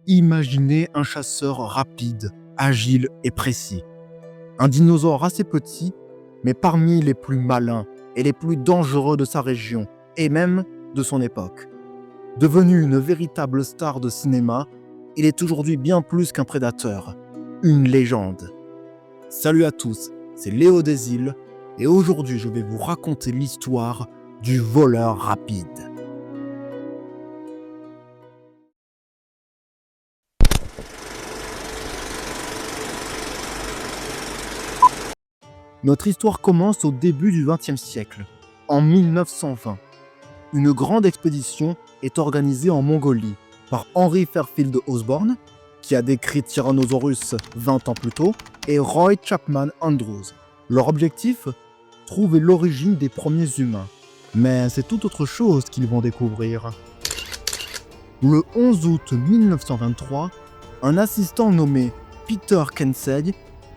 Imaginez un chasseur rapide, agile et précis. Un dinosaure assez petit, mais parmi les plus malins et les plus dangereux de sa région, et même de son époque. Devenu une véritable star de cinéma, il est aujourd'hui bien plus qu'un prédateur, une légende. Salut à tous, c'est Léo Desilles, et aujourd'hui je vais vous raconter l'histoire du voleur rapide. Notre histoire commence au début du XXe siècle, en 1920. Une grande expédition est organisée en Mongolie par Henry Fairfield Osborn, qui a décrit Tyrannosaurus 20 ans plus tôt, et Roy Chapman Andrews. Leur objectif ? Trouver l'origine des premiers humains. Mais c'est tout autre chose qu'ils vont découvrir. Le 11 août 1923, un assistant nommé Peter Kensey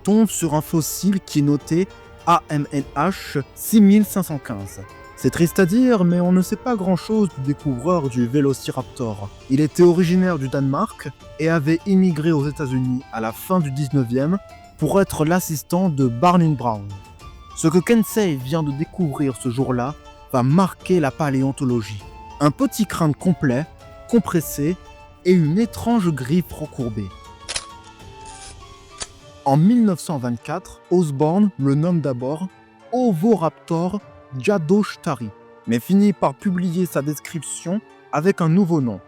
tombe sur un fossile qui est noté AMNH 6515. C'est triste à dire, mais on ne sait pas grand-chose du découvreur du Vélociraptor. Il était originaire du Danemark et avait immigré aux États-Unis à la fin du 19e pour être l'assistant de Barney Brown. Ce que Kensey vient de découvrir ce jour-là va marquer la paléontologie. Un petit crâne complet, compressé et une étrange griffe recourbée. En 1924, Osborn le nomme d'abord Oviraptor jadoshtari, mais finit par publier sa description avec un nouveau nom,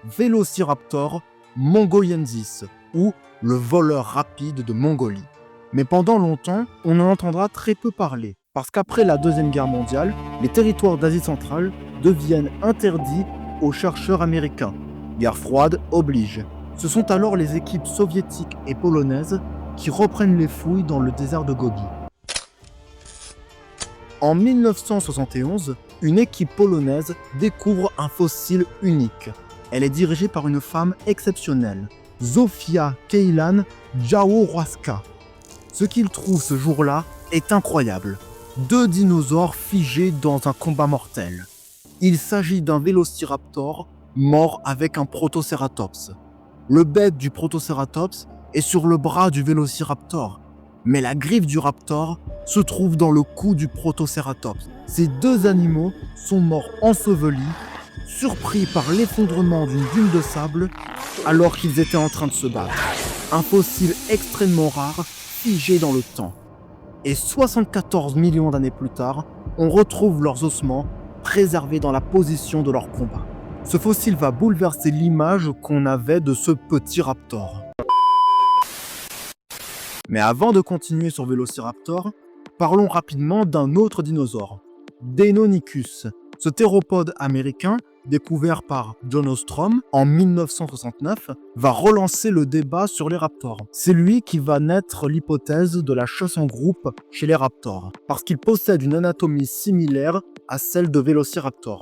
Vélociraptor mongoliensis, ou le voleur rapide de Mongolie. Mais pendant longtemps, on en entendra très peu parler, parce qu'après la Deuxième Guerre mondiale, les territoires d'Asie centrale deviennent interdits aux chercheurs américains. Guerre froide oblige. Ce sont alors les équipes soviétiques et polonaises qui reprennent les fouilles dans le désert de Gobi. En 1971, une équipe polonaise découvre un fossile unique. Elle est dirigée par une femme exceptionnelle, Zofia Kejlan Jaworowska. Ce qu'ils trouvent ce jour-là est incroyable. 2 dinosaures figés dans un combat mortel. Il s'agit d'un Vélociraptor mort avec un Protocératops. Le bec du Protocératops est sur le bras du Vélociraptor, mais la griffe du raptor se trouve dans le cou du Protocératops. Ces 2 animaux sont morts ensevelis, surpris par l'effondrement d'une dune de sable alors qu'ils étaient en train de se battre. Un fossile extrêmement rare, figé dans le temps. Et 74 millions d'années plus tard, on retrouve leurs ossements préservés dans la position de leur combat. Ce fossile va bouleverser l'image qu'on avait de ce petit raptor. Mais avant de continuer sur Vélociraptor, parlons rapidement d'un autre dinosaure, Deinonychus. Ce théropode américain, découvert par John Ostrom en 1969, va relancer le débat sur les raptors. C'est lui qui va naître l'hypothèse de la chasse en groupe chez les raptors, parce qu'il possède une anatomie similaire à celle de Vélociraptor.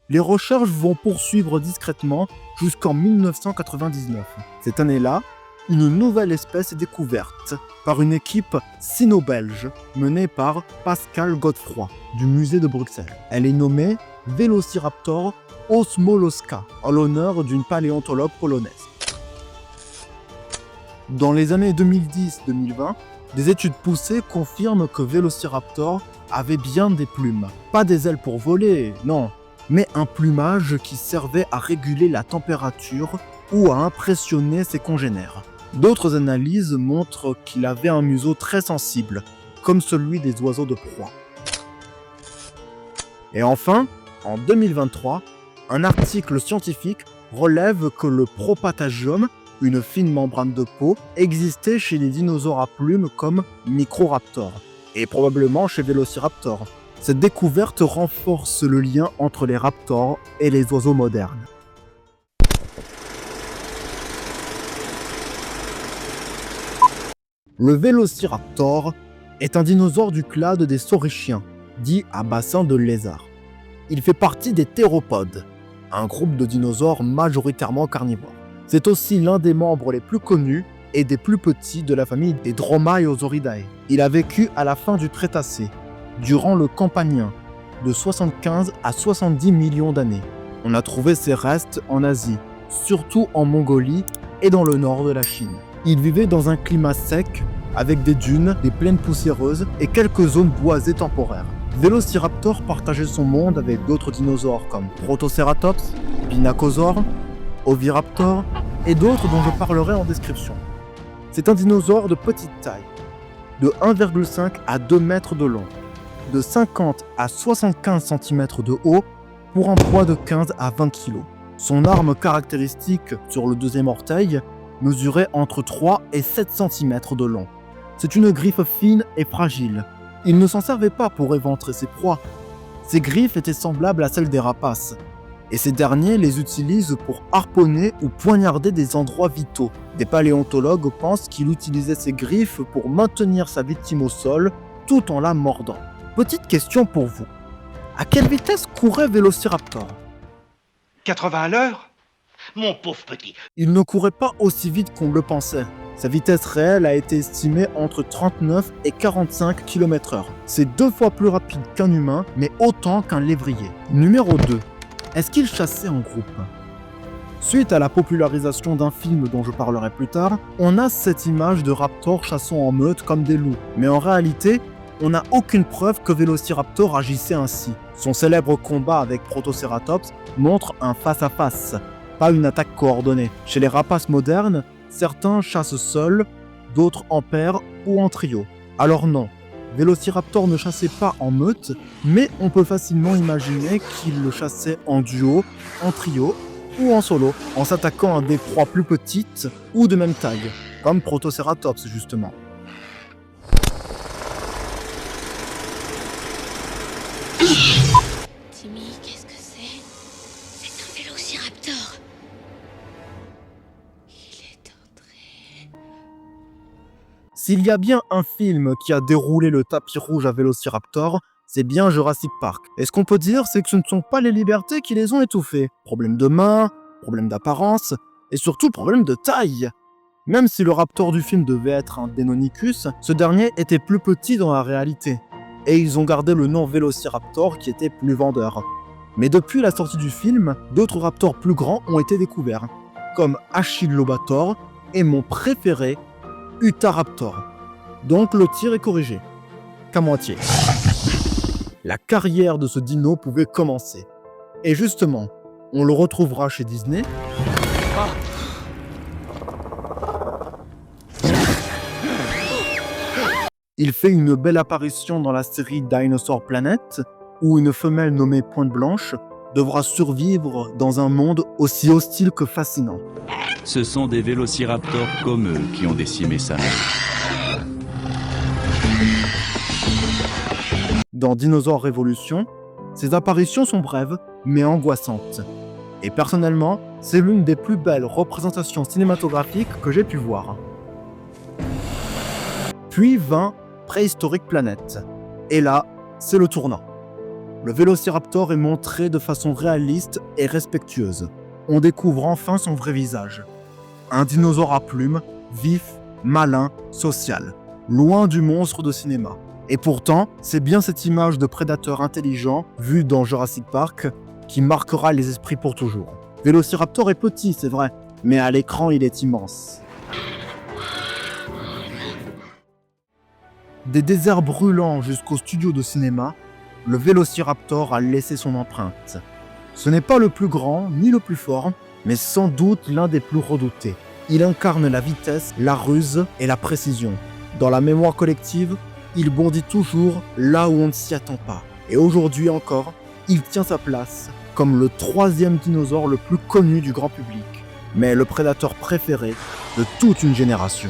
Les recherches vont poursuivre discrètement jusqu'en 1999. Cette année-là, une nouvelle espèce est découverte par une équipe sino-belge menée par Pascal Godefroy du musée de Bruxelles. Elle est nommée Vélociraptor osmolosca en l'honneur d'une paléontologue polonaise. Dans les années 2010-2020, des études poussées confirment que Vélociraptor avait bien des plumes. Pas des ailes pour voler, non, mais un plumage qui servait à réguler la température ou à impressionner ses congénères. D'autres analyses montrent qu'il avait un museau très sensible, comme celui des oiseaux de proie. Et enfin, en 2023, un article scientifique relève que le Propatagium, une fine membrane de peau, existait chez les dinosaures à plumes comme Microraptor, et probablement chez Vélociraptor. Cette découverte renforce le lien entre les raptors et les oiseaux modernes. Le Vélociraptor est un dinosaure du clade des saurischiens, dit à bassin de lézard. Il fait partie des théropodes, un groupe de dinosaures majoritairement carnivores. C'est aussi l'un des membres les plus connus et des plus petits de la famille des Dromaeosauridae. Il a vécu à la fin du Crétacé, durant le Campanien, de 75 à 70 millions d'années. On a trouvé ses restes en Asie, surtout en Mongolie et dans le nord de la Chine. Il vivait dans un climat sec, avec des dunes, des plaines poussiéreuses et quelques zones boisées temporaires. Vélociraptor partageait son monde avec d'autres dinosaures comme Protoceratops, Pinacosaure, Oviraptor et d'autres dont je parlerai en description. C'est un dinosaure de petite taille, de 1,5 à 2 mètres de long, de 50 à 75 cm de haut pour un poids de 15 à 20 kg. Son arme caractéristique sur le deuxième orteil mesurait entre 3 et 7 cm de long. C'est une griffe fine et fragile. Il ne s'en servait pas pour éventrer ses proies. Ses griffes étaient semblables à celles des rapaces, et ces derniers les utilisent pour harponner ou poignarder des endroits vitaux. Des paléontologues pensent qu'il utilisait ses griffes pour maintenir sa victime au sol tout en la mordant. Petite question pour vous. À quelle vitesse courait Vélociraptor ? 80 à l'heure ? Mon pauvre petit. Il ne courait pas aussi vite qu'on le pensait. Sa vitesse réelle a été estimée entre 39 et 45 km/h. C'est 2 fois plus rapide qu'un humain, mais autant qu'un lévrier. Numéro 2. Est-ce qu'il chassait en groupe ? Suite à la popularisation d'un film dont je parlerai plus tard, on a cette image de raptors chassant en meute comme des loups. Mais en réalité, on n'a aucune preuve que Vélociraptor agissait ainsi. Son célèbre combat avec Protoceratops montre un face-à-face, pas une attaque coordonnée. Chez les rapaces modernes, certains chassent seuls, d'autres en paire ou en trio. Alors non, Vélociraptor ne chassait pas en meute, mais on peut facilement imaginer qu'il le chassait en duo, en trio ou en solo, en s'attaquant à des proies plus petites ou de même taille, comme Protoceratops justement. Timmy, qu'est-ce que c'est ? C'est un vélociraptor. Il est entré. S'il y a bien un film qui a déroulé le tapis rouge à Vélociraptor, c'est bien Jurassic Park. Et ce qu'on peut dire, c'est que ce ne sont pas les libertés qui les ont étouffés. Problème de main, problème d'apparence, et surtout problème de taille. Même si le raptor du film devait être un Deinonychus, ce dernier était plus petit dans la réalité. Et ils ont gardé le nom Vélociraptor qui était plus vendeur. Mais depuis la sortie du film, d'autres raptors plus grands ont été découverts, comme Achillobator et mon préféré, Utahraptor. Donc le tir est corrigé. Qu'à moitié. La carrière de ce dino pouvait commencer. Et justement, on le retrouvera chez Disney. Il fait une belle apparition dans la série Dinosaur Planet, où une femelle nommée Pointe Blanche devra survivre dans un monde aussi hostile que fascinant. Ce sont des vélociraptors comme eux qui ont décimé sa mère. Dans Dinosaur Révolution, ces apparitions sont brèves, mais angoissantes. Et personnellement, c'est l'une des plus belles représentations cinématographiques que j'ai pu voir. Puis vint Préhistoric Planet. Et là, c'est le tournant. Le Vélociraptor est montré de façon réaliste et respectueuse. On découvre enfin son vrai visage. Un dinosaure à plumes, vif, malin, social. Loin du monstre de cinéma. Et pourtant, c'est bien cette image de prédateur intelligent, vue dans Jurassic Park, qui marquera les esprits pour toujours. Vélociraptor est petit, c'est vrai, mais à l'écran, il est immense. Des déserts brûlants jusqu'au studio de cinéma, le Vélociraptor a laissé son empreinte. Ce n'est pas le plus grand, ni le plus fort, mais sans doute l'un des plus redoutés. Il incarne la vitesse, la ruse et la précision. Dans la mémoire collective, il bondit toujours là où on ne s'y attend pas. Et aujourd'hui encore, il tient sa place comme le 3e dinosaure le plus connu du grand public, mais le prédateur préféré de toute une génération.